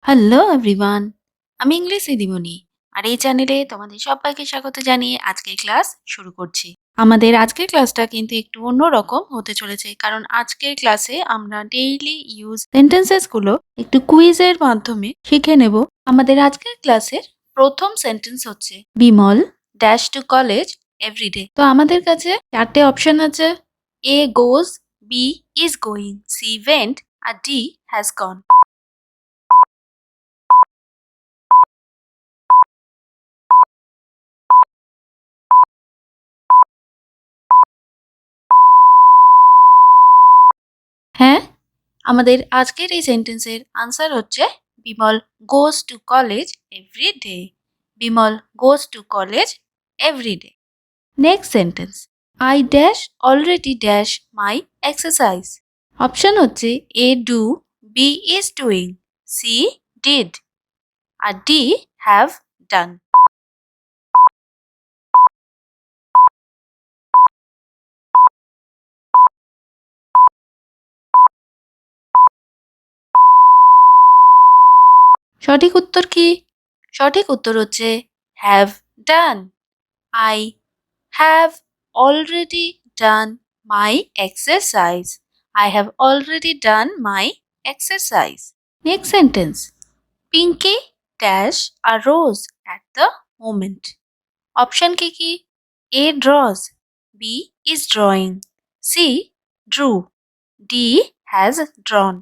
Hello everyone, আমি English দিদিমণি। আর এই চ্যানেলে তোমাদের সবাইকে স্বাগত জানিয়ে আজকের ক্লাস শুরু করছি। আমাদের আজকের ক্লাসটা কিন্তু একটু অন্যরকম হতে চলেছে, কারণ আজকের ক্লাসে আমরা ডেইলি ইউজ সেন্টেন্সেসগুলো একটু কুইজের মাধ্যমে শিখে নেব। আমাদের আজকের ক্লাসের প্রথম সেন্টেন্স হচ্ছে Bimal dash to college everyday. তো আমাদের কাছে চারটে অপশন আছে: A goes, B is going, C went, আর ডি হ্যাজ গন। হ্যাঁ, আমাদের আজকের এই সেন্টেন্সের আনসার হচ্ছে Bimal goes to college every day. Bimal goes to college every day. Next sentence, I dash already dash my exercise. Option হচ্ছে A do, B is doing, C did, আর D have done. সঠিক উত্তর কি? সঠিক উত্তর হচ্ছে have done. I have already done my exercise. I have already done my exercise. Next sentence. Pinky dash a rose at the moment. Option কি? A draws, B is drawing, C drew, D has drawn.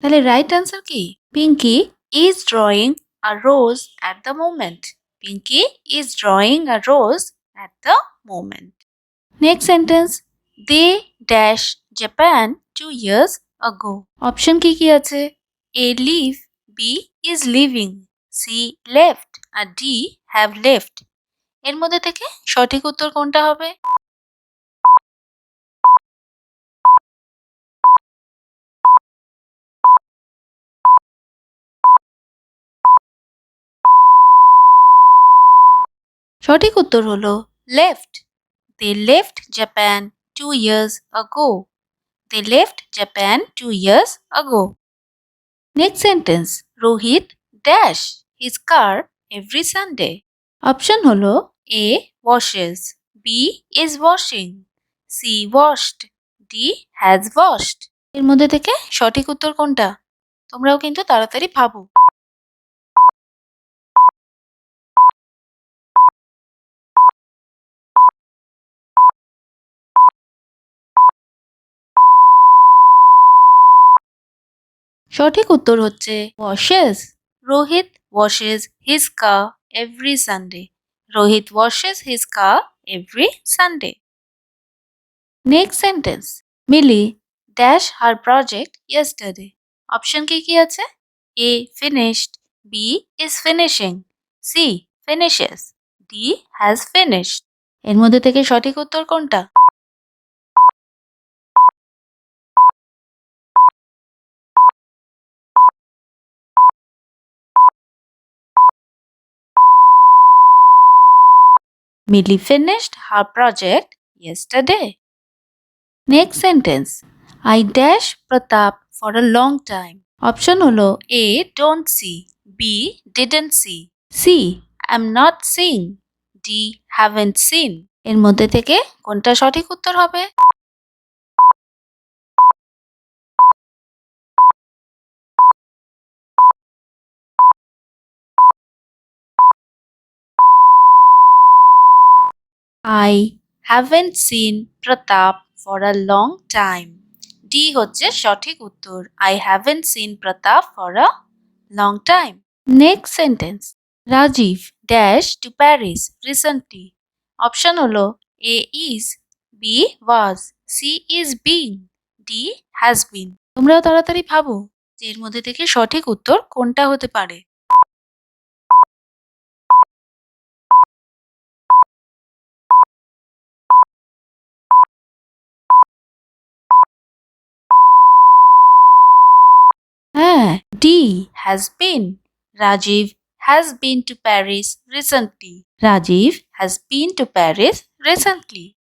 তাহলে right answer কি? Pinky is drawing a rose at the moment. Pinky is drawing a rose at the moment. Next sentence, they dash Japan 2 years ago. Option কি আছে? A live, B is living, C left, আর D have left. এর মধ্যে থেকে সঠিক উত্তর কোনটা হবে? সঠিক উত্তর হলো left. They left Japan 2 years ago. They left Japan 2 years ago. Next sentence, Rohit dash his car every Sunday. Option হলো A washes, B is washing, C washed, D has washed. এর মধ্যে থেকে সঠিক উত্তর কোনটা? তোমরাও কিন্তু তাড়াতাড়ি ভাবো। সঠিক উত্তর হচ্ছে washes. Rohit washes his car every Sunday. Rohit washes his car every Sunday. Next sentence, Millie dash her project yesterday. Option কি আছে? A finished, B is finishing, C finishes, D has finished. এর মধ্যে থেকে সঠিক উত্তর কোনটা? Millie finished her project yesterday. Next sentence, I dash Pratap for a long time. Option হলো A don't see, B didn't see, C am not seeing, D haven't seen. এর মধ্যে থেকে কোনটা সঠিক উত্তর হবে? I haven't seen Pratap for a long time. D হচ্ছে সঠিক উত্তর। I haven't seen Pratap for a long time. Next sentence, Rajiv dash to Paris recently. Option হলো A is, B was, C is being, D has been. তোমরাও তাড়াতাড়ি ভাবো যে এর মধ্যে থেকে সঠিক উত্তর কোনটা হতে পারে। হ্যাঁ, D has been. Rajiv has been to Paris recently. Rajiv has been to Paris recently.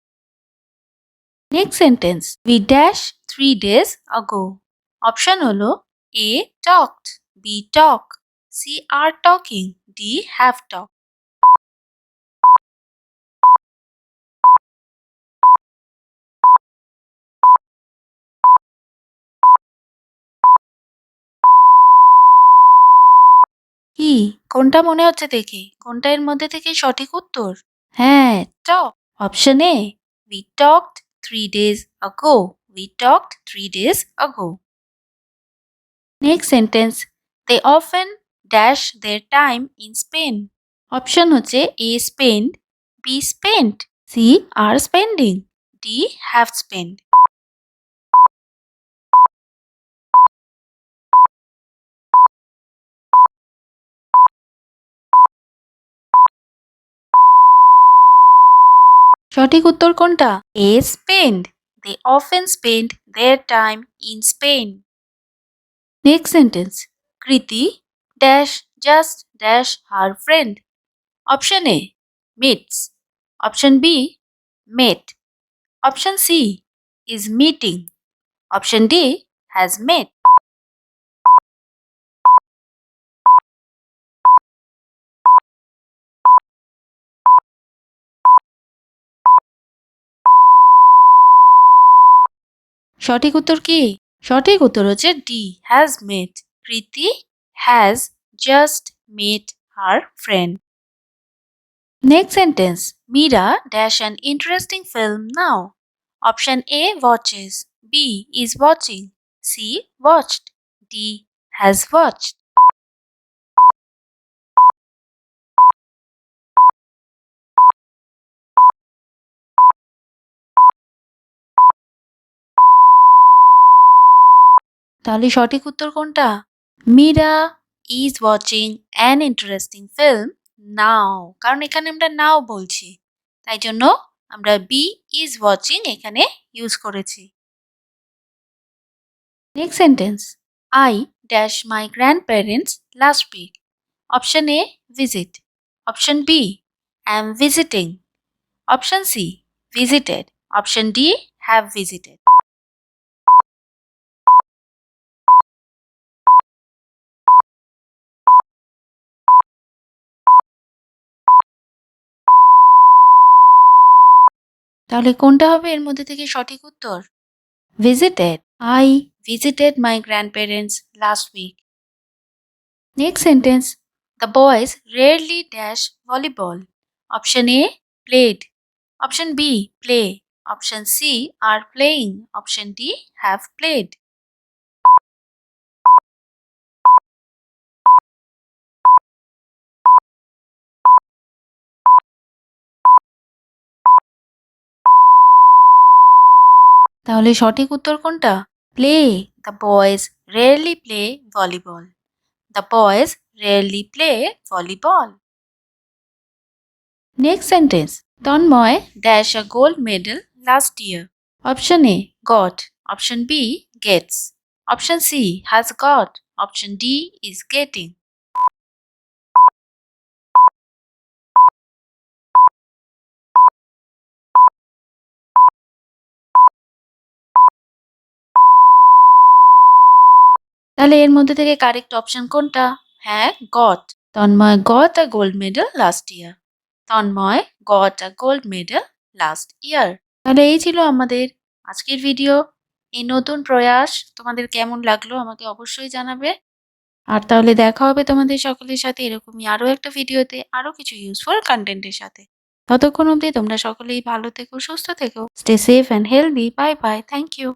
Next sentence. We dash 3 days ago. Option হলো A. Talked, B. Talk, C. Are talking, D. Have talked. কি কোনটা মনে হচ্ছে দেখি কোনটা এর মধ্যে থেকে সঠিক উত্তর হ্যাঁ টক option A we talked 3 days ago we talked 3 days ago next sentence they often dash their time in Spain option হচ্ছে A spend B spent C are spending D have spent সঠিক উত্তর কোনটা A spend they often spend their time in Spain next sentence Kriti dash just dash her friend option A meets option B met option C is meeting option D has met সঠিক উত্তর কি সঠিক উত্তর হচ্ছে D has met Kriti has just met her friend next sentence Meera dash an interesting film now option A watches B is watching C watched D has watched তাহলে সঠিক উত্তর কোনটা Meera is watching an interesting film now কারণ এখানে আমরা now বলছি তাই জন্য আমরা বি ইজ ওয়াচিং এখানে ইউজ করেছি next sentence I dash my grandparents last week option A visit option B I am visiting option C visited option D have visited তাহলে কোনটা হবে এর মধ্যে থেকে সঠিক উত্তর visited I visited my grandparents last week next sentence the boys rarely dash volleyball option A played option B play option C are playing option D have played তাহলে সঠিক উত্তর কোনটা play the boys rarely play volleyball the boys rarely play volleyball next sentence Tanmoy dash a gold medal last year option A got option B gets option C has got option D is getting তাহলে এর মধ্যে থেকে correct option কোনটা হ্যাঁ got Tanmoy got a gold medal last year Tanmoy got a gold medal last year তাহলে এই ছিল আমাদের আজকের ভিডিও এই নতুন প্রয়াস তোমাদের কেমন লাগলো আমাকে অবশ্যই জানাবে আর তাহলে দেখা হবে তোমাদের সকলের সাথে এরকমই আরো একটা ভিডিওতে আরো কিছু ইউজফুল কন্টেন্টের সাথে ততক্ষণ অবধি তোমরা সকলেই ভালো থেকো সুস্থ থেকো stay safe and healthy bye bye thank you